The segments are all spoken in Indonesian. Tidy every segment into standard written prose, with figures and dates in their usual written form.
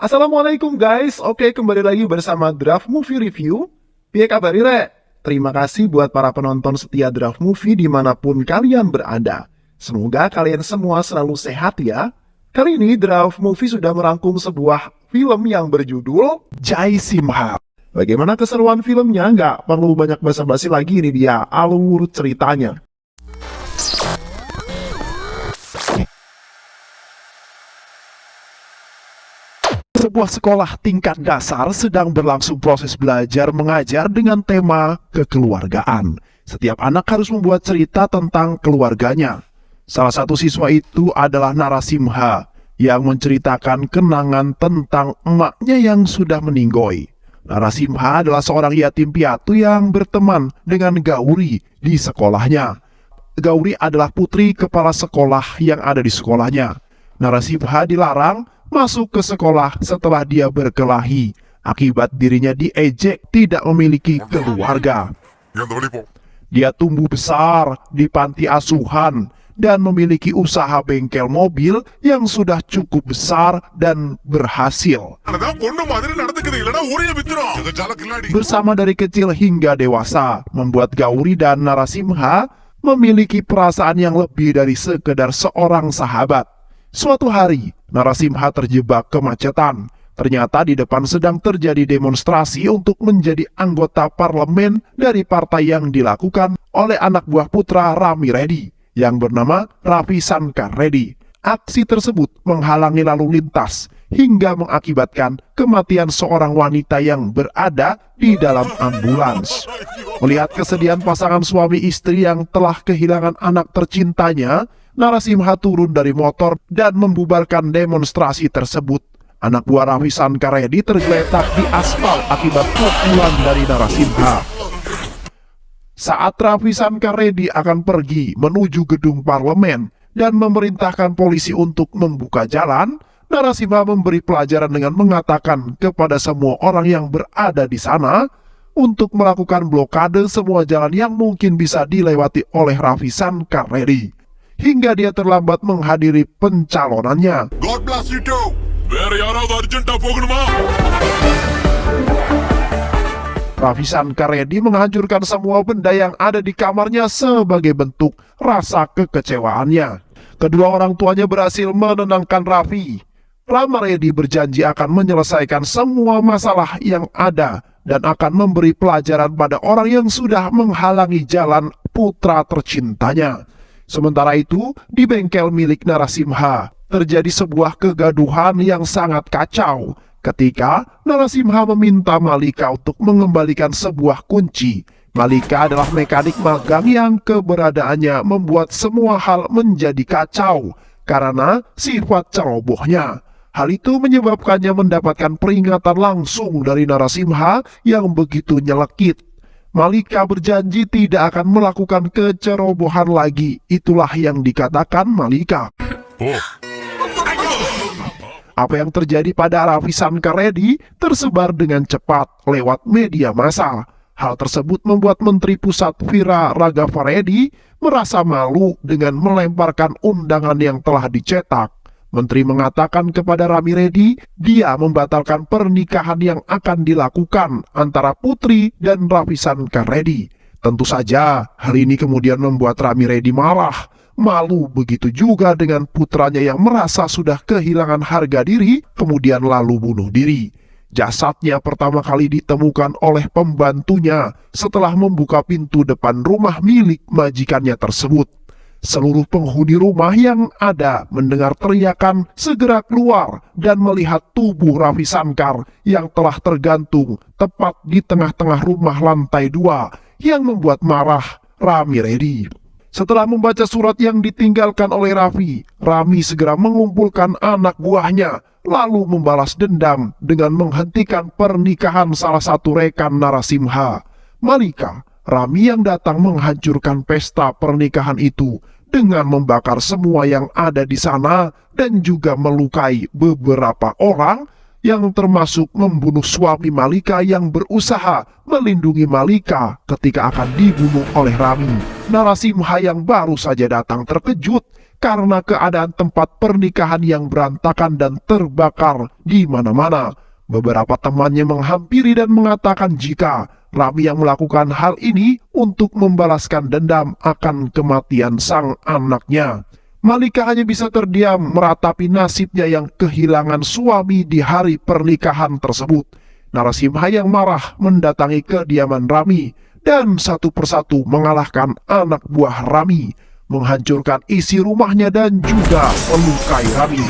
Assalamualaikum guys, oke kembali lagi bersama Draft Movie Review. Piye kabar Rek? Terima kasih buat para penonton setia Draft Movie dimanapun kalian berada. Semoga kalian semua selalu sehat ya. Kali ini Draft Movie sudah merangkum sebuah film yang berjudul Jai Simha. Bagaimana keseruan filmnya? Nggak perlu banyak basa-basi lagi, ini dia alur ceritanya. Sebuah sekolah tingkat dasar sedang berlangsung proses belajar mengajar dengan tema kekeluargaan. Setiap anak harus membuat cerita tentang keluarganya. Salah satu siswa itu adalah Narasimha yang menceritakan kenangan tentang emaknya yang sudah meninggoy. Narasimha adalah seorang yatim piatu yang berteman dengan Gauri di sekolahnya. Gauri adalah putri kepala sekolah yang ada di sekolahnya. Narasimha dilarang masuk ke sekolah setelah dia berkelahi akibat dirinya diejek tidak memiliki keluarga. Dia tumbuh besar di panti asuhan dan memiliki usaha bengkel mobil yang sudah cukup besar dan berhasil. Bersama dari kecil hingga dewasa, membuat Gauri dan Narasimha memiliki perasaan yang lebih dari sekedar seorang sahabat. Suatu hari, Narasimha terjebak kemacetan. Ternyata di depan sedang terjadi demonstrasi untuk menjadi anggota parlemen dari partai yang dilakukan oleh anak buah putra Rami Reddy yang bernama Ravi Shankar Reddy. Aksi tersebut menghalangi lalu lintas hingga mengakibatkan kematian seorang wanita yang berada di dalam ambulans. Melihat kesedihan pasangan suami istri yang telah kehilangan anak tercintanya, Narasimha turun dari motor dan membubarkan demonstrasi tersebut. Anak buah Ravi Shankar Reddy tergeletak di aspal akibat pukulan dari Narasimha. Saat Ravi Shankar Reddy akan pergi menuju gedung parlemen dan memerintahkan polisi untuk membuka jalan, Narasimha memberi pelajaran dengan mengatakan kepada semua orang yang berada di sana untuk melakukan blokade semua jalan yang mungkin bisa dilewati oleh Ravi Shankar Reddy, hingga dia terlambat menghadiri pencalonannya. God bless you too. Ravi Shankar Reddy menghancurkan semua benda yang ada di kamarnya sebagai bentuk rasa kekecewaannya. Kedua orang tuanya berhasil menenangkan Ravi. Rama Reddy berjanji akan menyelesaikan semua masalah yang ada dan akan memberi pelajaran pada orang yang sudah menghalangi jalan putra tercintanya. Sementara itu, di bengkel milik Narasimha, terjadi sebuah kegaduhan yang sangat kacau ketika Narasimha meminta Malika untuk mengembalikan sebuah kunci. Malika adalah mekanik magang yang keberadaannya membuat semua hal menjadi kacau karena sifat cerobohnya. Hal itu menyebabkannya mendapatkan peringatan langsung dari Narasimha yang begitu nyelekit. Malika berjanji tidak akan melakukan kecerobohan lagi. Itulah yang dikatakan Malika. Apa yang terjadi pada Ravi Shankar Reddy tersebar dengan cepat lewat media massa. Hal tersebut membuat Menteri Pusat Vira Raghava Reddy merasa malu dengan melemparkan undangan yang telah dicetak. Menteri mengatakan kepada Rami Reddy, dia membatalkan pernikahan yang akan dilakukan antara Putri dan Ravi Shankar Reddy. Tentu saja, hal ini kemudian membuat Rami Reddy marah. Malu begitu juga dengan putranya yang merasa sudah kehilangan harga diri, kemudian lalu bunuh diri. Jasadnya pertama kali ditemukan oleh pembantunya setelah membuka pintu depan rumah milik majikannya tersebut. Seluruh penghuni rumah yang ada mendengar teriakan segera keluar dan melihat tubuh Ravi Shankar yang telah tergantung tepat di tengah-tengah rumah lantai 2 yang membuat marah Rami Reddy. Setelah membaca surat yang ditinggalkan oleh Ravi, Rami segera mengumpulkan anak buahnya lalu membalas dendam dengan menghentikan pernikahan salah satu rekan Narasimha, Malika. Rami yang datang menghancurkan pesta pernikahan itu dengan membakar semua yang ada di sana dan juga melukai beberapa orang yang termasuk membunuh suami Malika yang berusaha melindungi Malika ketika akan dibunuh oleh Rami. Narasimha yang baru saja datang terkejut karena keadaan tempat pernikahan yang berantakan dan terbakar di mana-mana. Beberapa temannya menghampiri dan mengatakan jika Rami yang melakukan hal ini untuk membalaskan dendam akan kematian sang anaknya. Malika hanya bisa terdiam meratapi nasibnya yang kehilangan suami di hari pernikahan tersebut. Narasimha yang marah mendatangi kediaman Rami dan satu persatu mengalahkan anak buah Rami, menghancurkan isi rumahnya dan juga melukai Rami.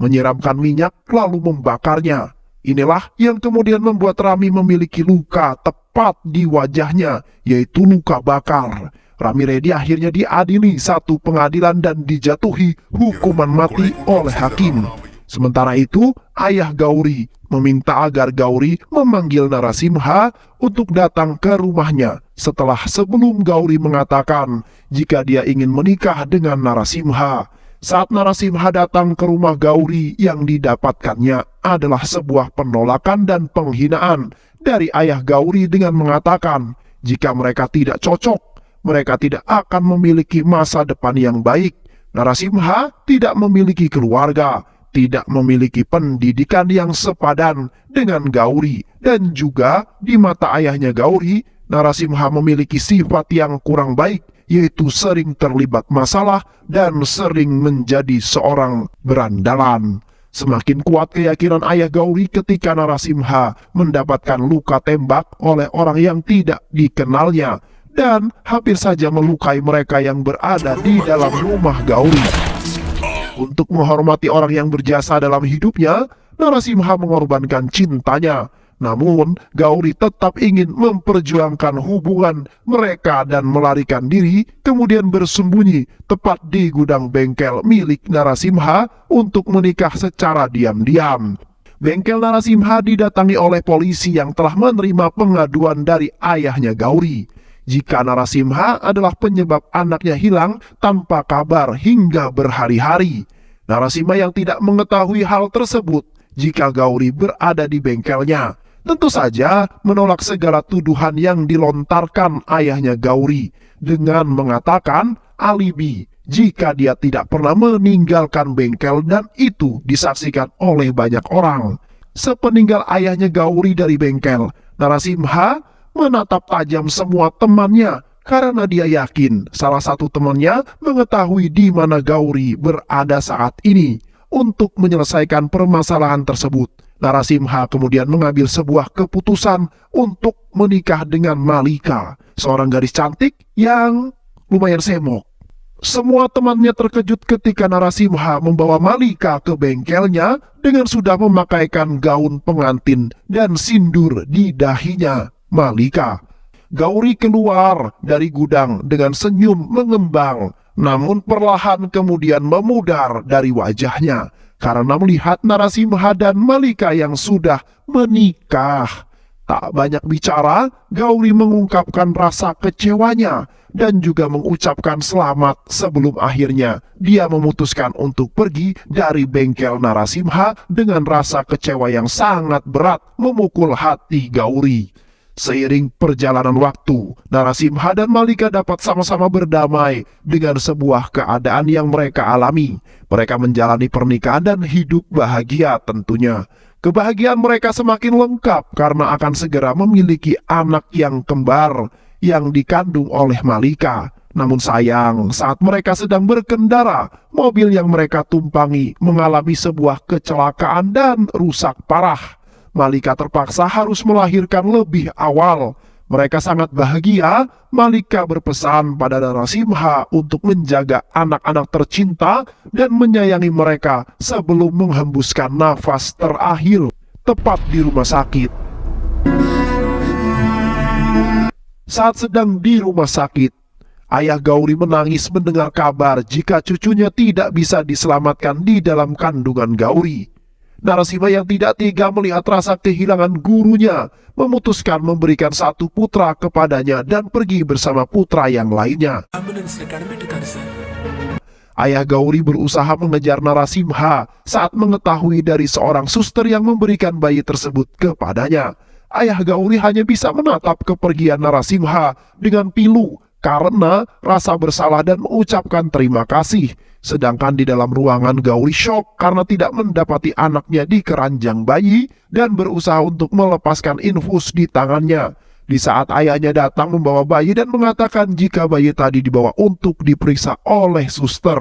Menyiramkan minyak lalu membakarnya. Inilah yang kemudian membuat Rami memiliki luka tepat di wajahnya, yaitu luka bakar. Rami Reddy akhirnya diadili satu pengadilan dan dijatuhi hukuman mati oleh hakim. Sementara itu, ayah Gauri meminta agar Gauri memanggil Narasimha untuk datang ke rumahnya setelah sebelum Gauri mengatakan jika dia ingin menikah dengan Narasimha. Saat Narasimha datang ke rumah Gauri, yang didapatkannya adalah sebuah penolakan dan penghinaan dari ayah Gauri dengan mengatakan jika mereka tidak cocok, mereka tidak akan memiliki masa depan yang baik. Narasimha tidak memiliki keluarga, tidak memiliki pendidikan yang sepadan dengan Gauri, dan juga di mata ayahnya Gauri, Narasimha memiliki sifat yang kurang baik, yaitu sering terlibat masalah dan sering menjadi seorang berandalan. Semakin kuat keyakinan ayah Gauri ketika Narasimha mendapatkan luka tembak oleh orang yang tidak dikenalnya dan hampir saja melukai mereka yang berada di dalam rumah Gauri. Untuk menghormati orang yang berjasa dalam hidupnya, Narasimha mengorbankan cintanya. Namun, Gauri tetap ingin memperjuangkan hubungan mereka dan melarikan diri, kemudian bersembunyi tepat di gudang bengkel milik Narasimha untuk menikah secara diam-diam. Bengkel Narasimha didatangi oleh polisi yang telah menerima pengaduan dari ayahnya Gauri. Jika Narasimha adalah penyebab anaknya hilang tanpa kabar hingga berhari-hari. Narasimha yang tidak mengetahui hal tersebut jika Gauri berada di bengkelnya, tentu saja menolak segala tuduhan yang dilontarkan ayahnya Gauri dengan mengatakan alibi jika dia tidak pernah meninggalkan bengkel dan itu disaksikan oleh banyak orang. Sepeninggal ayahnya Gauri dari bengkel, Narasimha menatap tajam semua temannya karena dia yakin salah satu temannya mengetahui di mana Gauri berada saat ini. Untuk menyelesaikan permasalahan tersebut, Narasimha kemudian mengambil sebuah keputusan untuk menikah dengan Malika, seorang gadis cantik yang lumayan semok. Semua temannya terkejut ketika Narasimha membawa Malika ke bengkelnya dengan sudah memakaikan gaun pengantin dan sindur di dahinya Malika. Gauri keluar dari gudang dengan senyum mengembang, namun perlahan kemudian memudar dari wajahnya karena melihat Narasimha dan Malika yang sudah menikah. Tak banyak bicara, Gauri mengungkapkan rasa kecewanya dan juga mengucapkan selamat sebelum akhirnya dia memutuskan untuk pergi dari bengkel Narasimha dengan rasa kecewa yang sangat berat memukul hati Gauri. Seiring perjalanan waktu, Narasimha dan Malika dapat sama-sama berdamai dengan sebuah keadaan yang mereka alami. Mereka menjalani pernikahan dan hidup bahagia tentunya. Kebahagiaan mereka semakin lengkap karena akan segera memiliki anak yang kembar yang dikandung oleh Malika. Namun sayang, saat mereka sedang berkendara, mobil yang mereka tumpangi mengalami sebuah kecelakaan dan rusak parah. Malika terpaksa harus melahirkan lebih awal. Mereka sangat bahagia. Malika berpesan pada Narasimha untuk menjaga anak-anak tercinta dan menyayangi mereka sebelum menghembuskan nafas terakhir tepat di rumah sakit. Saat sedang di rumah sakit, ayah Gauri menangis mendengar kabar jika cucunya tidak bisa diselamatkan di dalam kandungan Gauri. Narasimha yang tidak tega melihat rasa kehilangan gurunya memutuskan memberikan satu putra kepadanya dan pergi bersama putra yang lainnya. Ayah Gauri berusaha mengejar Narasimha saat mengetahui dari seorang suster yang memberikan bayi tersebut kepadanya. ayah Gauri hanya bisa menatap kepergian Narasimha dengan pilu karena rasa bersalah dan mengucapkan terima kasih. Sedangkan di dalam ruangan Gauri shock karena tidak mendapati anaknya di keranjang bayi dan berusaha untuk melepaskan infus di tangannya. Di saat ayahnya datang membawa bayi dan mengatakan jika bayi tadi dibawa untuk diperiksa oleh suster.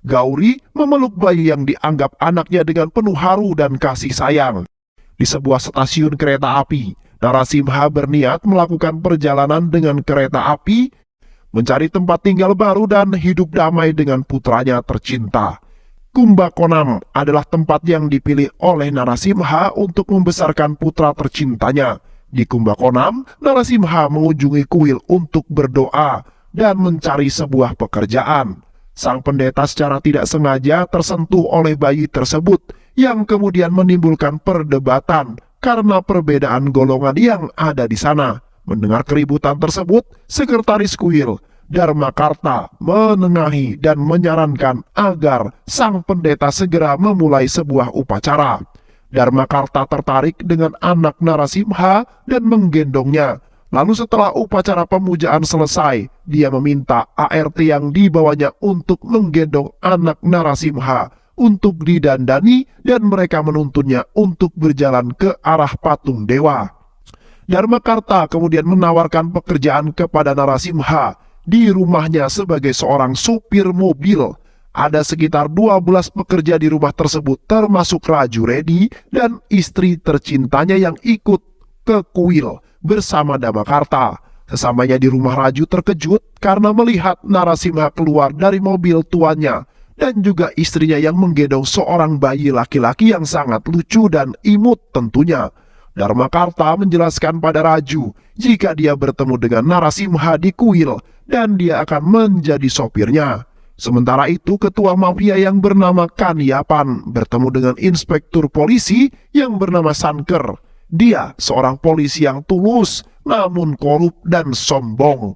Gauri memeluk bayi yang dianggap anaknya dengan penuh haru dan kasih sayang. Di sebuah stasiun kereta api, Narasimha berniat melakukan perjalanan dengan kereta api, mencari tempat tinggal baru dan hidup damai dengan putranya tercinta. Kumbakonam adalah tempat yang dipilih oleh Narasimha untuk membesarkan putra tercintanya. Di Kumbakonam, Narasimha mengunjungi kuil untuk berdoa dan mencari sebuah pekerjaan. Sang pendeta secara tidak sengaja tersentuh oleh bayi tersebut yang kemudian menimbulkan perdebatan karena perbedaan golongan yang ada di sana. Mendengar keributan tersebut, sekretaris kuil Dharmakarta menengahi dan menyarankan agar sang pendeta segera memulai sebuah upacara. Dharmakarta tertarik dengan anak Narasimha dan menggendongnya. Lalu setelah upacara pemujaan selesai, dia meminta ART yang dibawanya untuk menggendong anak Narasimha untuk didandani dan mereka menuntunnya untuk berjalan ke arah patung dewa. Dharmakarta kemudian menawarkan pekerjaan kepada Narasimha di rumahnya sebagai seorang supir mobil. Ada sekitar 12 pekerja di rumah tersebut termasuk Raju Reddy dan istri tercintanya yang ikut ke kuil bersama Dharmakarta. Sesamanya di rumah, Raju terkejut karena melihat Narasimha keluar dari mobil tuannya dan juga istrinya yang menggendong seorang bayi laki-laki yang sangat lucu dan imut tentunya. Dharmakarta menjelaskan pada Raju jika dia bertemu dengan Narasimha di kuil dan dia akan menjadi sopirnya. Sementara itu, ketua mafia yang bernama Kanyapan bertemu dengan inspektur polisi yang bernama Sanker. Dia seorang polisi yang tulus, namun korup dan sombong.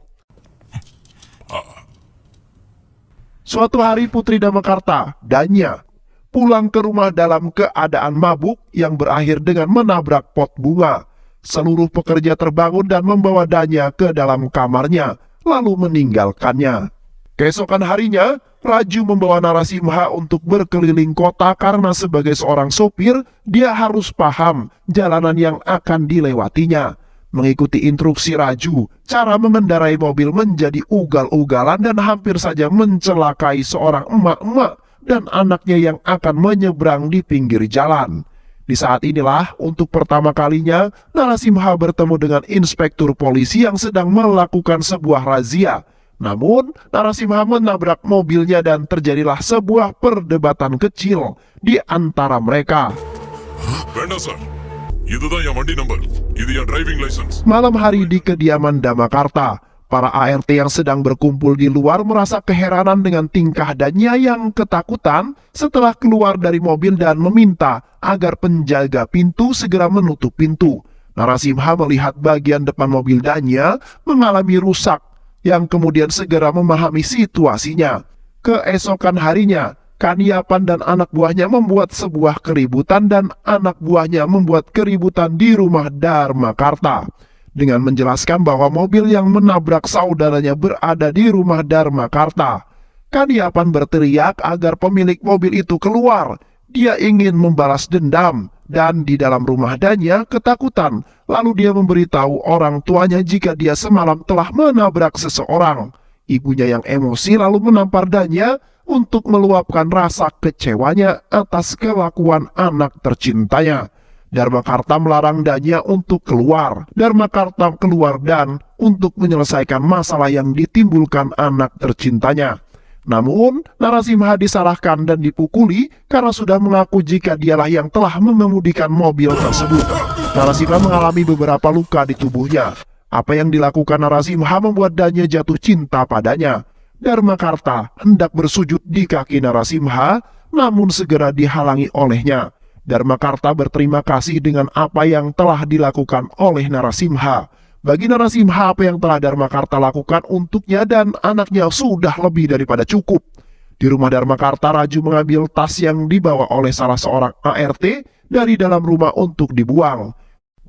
Suatu hari Putri Dharmakarta, Danya, pulang ke rumah dalam keadaan mabuk yang berakhir dengan menabrak pot bunga. Seluruh pekerja terbangun dan membawa Danya ke dalam kamarnya, lalu meninggalkannya. Keesokan harinya, Raju membawa Narasimha untuk berkeliling kota karena sebagai seorang sopir, dia harus paham jalanan yang akan dilewatinya. Mengikuti instruksi Raju, cara mengendarai mobil menjadi ugal-ugalan dan hampir saja mencelakai seorang emak-emak dan anaknya yang akan menyeberang di pinggir jalan. Di saat inilah, untuk pertama kalinya, Narasimha bertemu dengan inspektur polisi yang sedang melakukan sebuah razia. Namun, Narasimha menabrak mobilnya dan terjadilah sebuah perdebatan kecil di antara mereka. வேண்டாம் sir, இதுதான் என் வண்டி number, இது என் driving licence. Malam hari di kediaman Dharmakarta, para ART yang sedang berkumpul di luar merasa keheranan dengan tingkah Danya yang ketakutan setelah keluar dari mobil dan meminta agar penjaga pintu segera menutup pintu. Narasimha melihat bagian depan mobil Danya mengalami rusak, yang kemudian segera memahami situasinya. Keesokan harinya, Kanyapan dan anak buahnya membuat sebuah keributan dan anak buahnya membuat keributan di rumah Dharmakarta dengan menjelaskan bahwa mobil yang menabrak saudaranya berada di rumah Dharmakarta. Kanyapan berteriak agar pemilik mobil itu keluar. Dia ingin membalas dendam dan di dalam rumah Danya ketakutan. Lalu dia memberitahu orang tuanya jika dia semalam telah menabrak seseorang. Ibunya yang emosi lalu menampar Danya untuk meluapkan rasa kecewanya atas kelakuan anak tercintanya. Dharmakarta melarang Danya untuk keluar. Dharmakarta keluar dan untuk menyelesaikan masalah yang ditimbulkan anak tercintanya. Namun, Narasimha disalahkan dan dipukuli karena sudah mengaku jika dialah yang telah mengemudikan mobil tersebut. Narasimha mengalami beberapa luka di tubuhnya. Apa yang dilakukan Narasimha membuat Danya jatuh cinta padanya. Dharmakarta hendak bersujud di kaki Narasimha, namun segera dihalangi olehnya. Dharmakarta berterima kasih dengan apa yang telah dilakukan oleh Narasimha. Bagi Narasimha, apa yang telah Dharmakarta lakukan untuknya dan anaknya sudah lebih daripada cukup. Di rumah Dharmakarta, Raju mengambil tas yang dibawa oleh salah seorang ART dari dalam rumah untuk dibuang.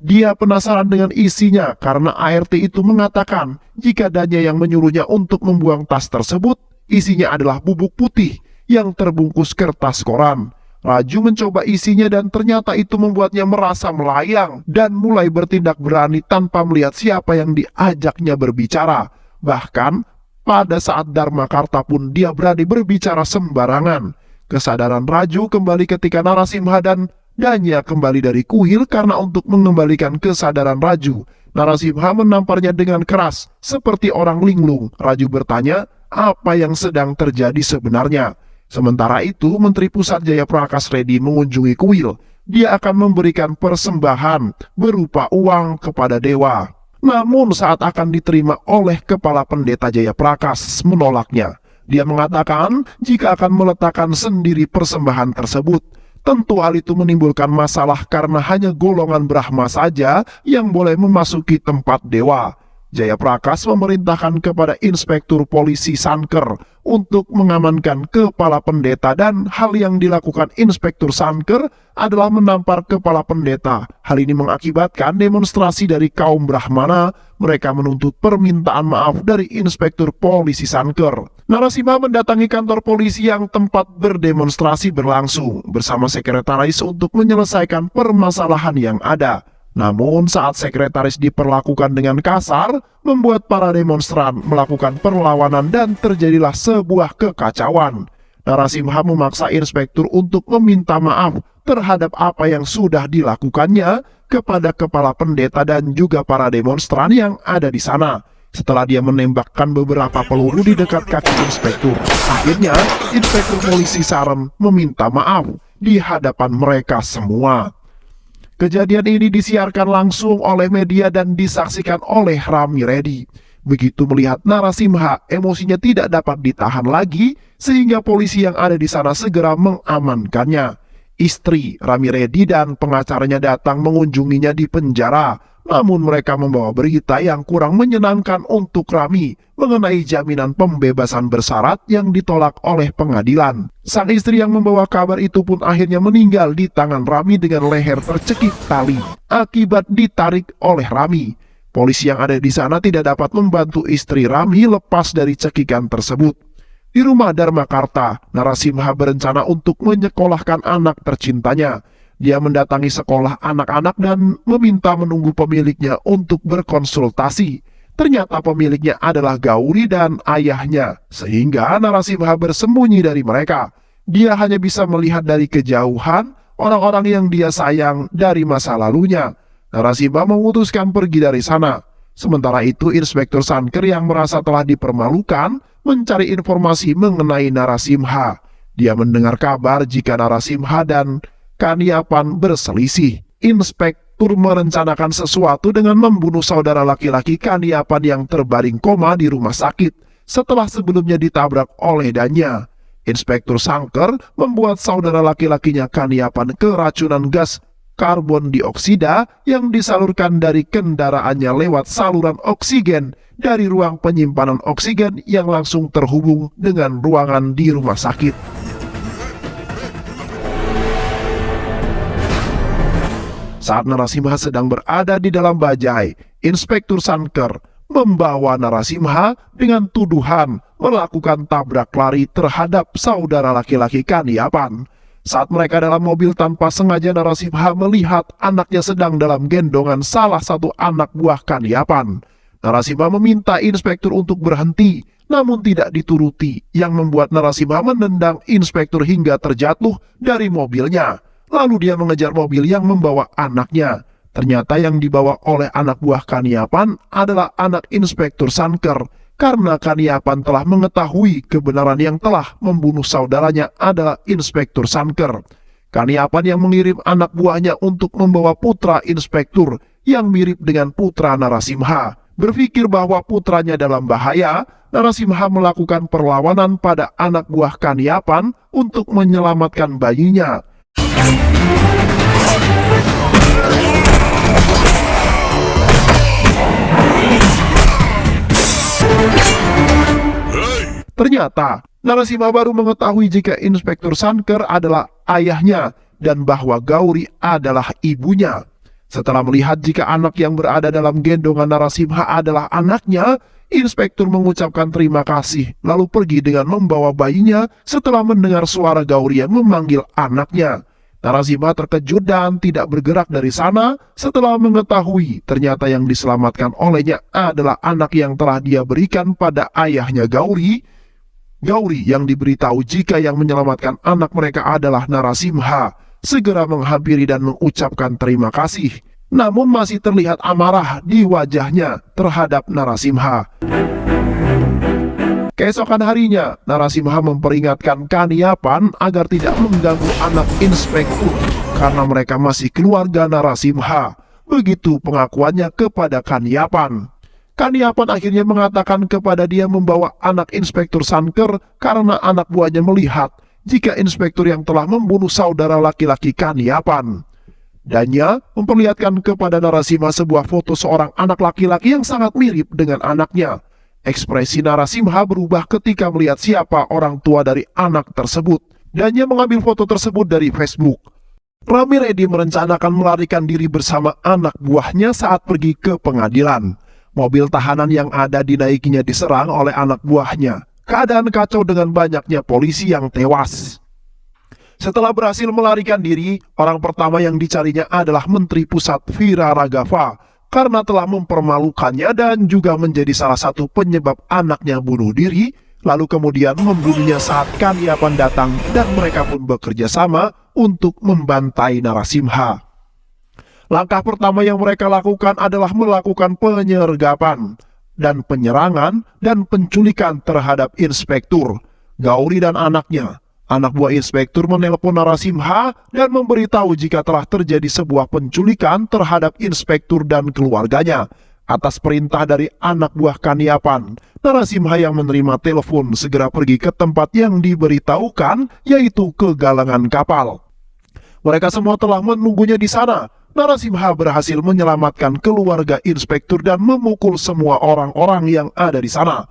Dia penasaran dengan isinya karena ART itu mengatakan jika Danya yang menyuruhnya untuk membuang tas tersebut, isinya adalah bubuk putih yang terbungkus kertas koran. Raju mencoba isinya dan ternyata itu membuatnya merasa melayang dan mulai bertindak berani tanpa melihat siapa yang diajaknya berbicara. Bahkan pada saat Dharmakarta pun dia berani berbicara sembarangan. Kesadaran Raju kembali ketika Narasimha dan Danya kembali dari kuil karena untuk mengembalikan kesadaran Raju, Narasimha menamparnya dengan keras seperti orang linglung. Raju bertanya apa yang sedang terjadi sebenarnya. Sementara itu, Menteri Pusat Jayaprakash Reddy mengunjungi kuil. Dia akan memberikan persembahan berupa uang kepada dewa. Namun saat akan diterima oleh Kepala Pendeta Jayaprakash menolaknya. Dia mengatakan jika akan meletakkan sendiri persembahan tersebut. Tentu hal itu menimbulkan masalah karena hanya golongan Brahma saja yang boleh memasuki tempat dewa. Jayaprakash memerintahkan kepada Inspektur Polisi Sanker untuk mengamankan Kepala Pendeta dan hal yang dilakukan Inspektur Sanker adalah menampar Kepala Pendeta. Hal ini mengakibatkan demonstrasi dari kaum Brahmana. Mereka menuntut permintaan maaf dari Inspektur Polisi Sanker. Narasimha mendatangi kantor polisi yang tempat berdemonstrasi berlangsung bersama sekretaris untuk menyelesaikan permasalahan yang ada. Namun saat sekretaris diperlakukan dengan kasar, membuat para demonstran melakukan perlawanan dan terjadilah sebuah kekacauan. Narasimha memaksa inspektur untuk meminta maaf terhadap apa yang sudah dilakukannya kepada Kepala Pendeta dan juga para demonstran yang ada di sana. Setelah dia menembakkan beberapa peluru di dekat kaki inspektur, akhirnya Inspektur Polisi Saren meminta maaf di hadapan mereka semua. Kejadian ini disiarkan langsung oleh media dan disaksikan oleh Rami Reddy. Begitu melihat Narasimha, emosinya tidak dapat ditahan lagi, sehingga polisi yang ada di sana segera mengamankannya. Istri Rami Reddy dan pengacaranya datang mengunjunginya di penjara. Namun mereka membawa berita yang kurang menyenangkan untuk Rami mengenai jaminan pembebasan bersyarat yang ditolak oleh pengadilan. Sang istri yang membawa kabar itu pun akhirnya meninggal di tangan Rami dengan leher tercekik tali akibat ditarik oleh Rami. Polisi yang ada di sana tidak dapat membantu istri Rami lepas dari cekikan tersebut. Di rumah Dharmakarta, Narasimha berencana untuk menyekolahkan anak tercintanya. Dia mendatangi sekolah anak-anak dan meminta menunggu pemiliknya untuk berkonsultasi. Ternyata pemiliknya adalah Gauri dan ayahnya, sehingga Narasimha bersembunyi dari mereka. Dia hanya bisa melihat dari kejauhan orang-orang yang dia sayang dari masa lalunya. Narasimha memutuskan pergi dari sana. Sementara itu, Inspektur Sanker yang merasa telah dipermalukan mencari informasi mengenai Narasimha. Dia mendengar kabar jika Narasimha dan Kaniapan berselisih. Inspektur merencanakan sesuatu dengan membunuh saudara laki-laki Kaniapan yang terbaring koma di rumah sakit setelah sebelumnya ditabrak oleh Danya. Inspektur Sanker membuat saudara laki-lakinya Kaniapan keracunan gas karbon dioksida yang disalurkan dari kendaraannya lewat saluran oksigen dari ruang penyimpanan oksigen yang langsung terhubung dengan ruangan di rumah sakit. Saat Narasimha sedang berada di dalam bajai, Inspektur Sanker membawa Narasimha dengan tuduhan melakukan tabrak lari terhadap saudara laki-laki Kaniapan. Saat mereka dalam mobil, tanpa sengaja Narasimha melihat anaknya sedang dalam gendongan salah satu anak buah Kaniapan. Narasimha meminta inspektur untuk berhenti, namun tidak dituruti, yang membuat Narasimha menendang inspektur hingga terjatuh dari mobilnya. Lalu dia mengejar mobil yang membawa anaknya. Ternyata yang dibawa oleh anak buah Kaniapan adalah anak Inspektur Sanker, karena Kaniapan telah mengetahui kebenaran yang telah membunuh saudaranya adalah Inspektur Sanker. Kaniapan yang mengirim anak buahnya untuk membawa putra inspektur yang mirip dengan putra Narasimha. Berpikir bahwa putranya dalam bahaya, Narasimha melakukan perlawanan pada anak buah Kaniapan untuk menyelamatkan bayinya. Ternyata Narasimha baru mengetahui jika Inspektur Sanker adalah ayahnya dan bahwa Gauri adalah ibunya. Setelah melihat jika anak yang berada dalam gendongan Narasimha adalah anaknya, inspektur mengucapkan terima kasih, lalu pergi dengan membawa bayinya setelah mendengar suara Gauri yang memanggil anaknya. Narasimha terkejut dan tidak bergerak dari sana setelah mengetahui ternyata yang diselamatkan olehnya adalah anak yang telah dia berikan pada ayahnya Gauri. Gauri yang diberitahu jika yang menyelamatkan anak mereka adalah Narasimha, segera menghampiri dan mengucapkan terima kasih. Namun masih terlihat amarah di wajahnya terhadap Narasimha. Keesokan harinya, Narasimha memperingatkan Kaniapan agar tidak mengganggu anak inspektur karena mereka masih keluarga Narasimha. Begitu pengakuannya kepada Kaniapan. Kaniapan akhirnya mengatakan kepada dia membawa anak inspektur Sanker karena anak buahnya melihat jika inspektur yang telah membunuh saudara laki-laki Kaniapan. Dannya memperlihatkan kepada Narasimha sebuah foto seorang anak laki-laki yang sangat mirip dengan anaknya. Ekspresi Narasimha berubah ketika melihat siapa orang tua dari anak tersebut. Dannya mengambil foto tersebut dari Facebook. Rami Reddy merencanakan melarikan diri bersama anak buahnya saat pergi ke pengadilan. Mobil tahanan yang ada dinaikinya diserang oleh anak buahnya. Keadaan kacau dengan banyaknya polisi yang tewas. Setelah berhasil melarikan diri, orang pertama yang dicarinya adalah Menteri Pusat Vira Raghavan karena telah mempermalukannya dan juga menjadi salah satu penyebab anaknya bunuh diri, lalu kemudian membunuhnya saat Kaniapan datang dan mereka pun bekerja sama untuk membantai Narasimha. Langkah pertama yang mereka lakukan adalah melakukan penyergapan dan penyerangan dan penculikan terhadap inspektur, Gauri dan anaknya. Anak buah inspektur menelpon Narasimha dan memberitahu jika telah terjadi sebuah penculikan terhadap inspektur dan keluarganya. Atas perintah dari anak buah Kaniapan, Narasimha yang menerima telepon segera pergi ke tempat yang diberitahukan, yaitu ke galangan kapal. Mereka semua telah menunggunya di sana. Narasimha berhasil menyelamatkan keluarga inspektur dan memukul semua orang-orang yang ada di sana.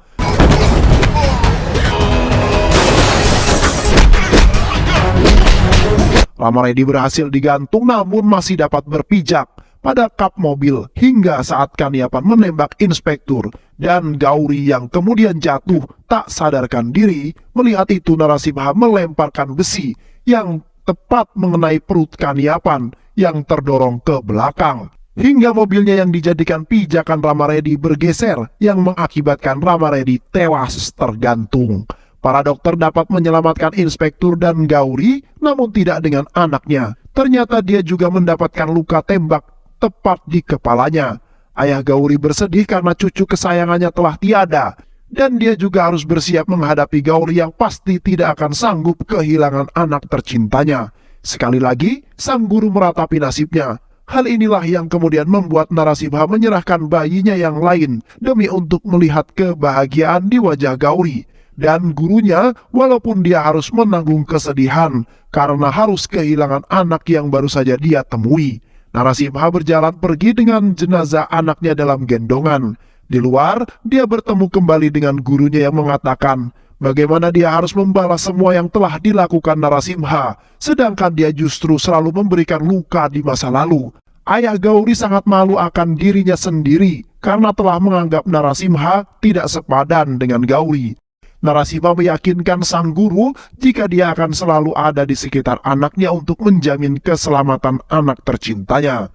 Rama Reddy berhasil digantung namun masih dapat berpijak pada kap mobil hingga saat Kaniapan menembak inspektur dan Gauri yang kemudian jatuh tak sadarkan diri. Melihat itu, Narasimha melemparkan besi yang tepat mengenai perut Kaniapan yang terdorong ke belakang hingga mobilnya yang dijadikan pijakan Rama Reddy bergeser yang mengakibatkan Rama Reddy tewas tergantung. Para dokter dapat menyelamatkan inspektur dan Gauri, namun tidak dengan anaknya. Ternyata dia juga mendapatkan luka tembak tepat di kepalanya. Ayah Gauri bersedih karena cucu kesayangannya telah tiada, dan dia juga harus bersiap menghadapi Gauri yang pasti tidak akan sanggup kehilangan anak tercintanya. Sekali lagi, sang guru meratapi nasibnya. Hal inilah yang kemudian membuat Narasimha menyerahkan bayinya yang lain demi untuk melihat kebahagiaan di wajah Gauri. Dan gurunya, walaupun dia harus menanggung kesedihan karena harus kehilangan anak yang baru saja dia temui. Narasimha berjalan pergi dengan jenazah anaknya dalam gendongan. Di luar, dia bertemu kembali dengan gurunya yang mengatakan bagaimana dia harus membalas semua yang telah dilakukan Narasimha, sedangkan dia justru selalu memberikan luka di masa lalu. Ayah Gauri sangat malu akan dirinya sendiri karena telah menganggap Narasimha tidak sepadan dengan Gauri. Narasimha meyakinkan sang guru jika dia akan selalu ada di sekitar anaknya untuk menjamin keselamatan anak tercintanya.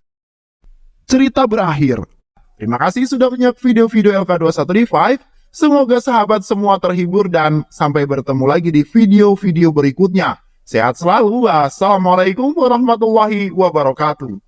Cerita berakhir. Terima kasih sudah menyimak video-video LK21D5. Semoga sahabat semua terhibur dan sampai bertemu lagi di video-video berikutnya. Sehat selalu. Wassalamualaikum warahmatullahi wabarakatuh.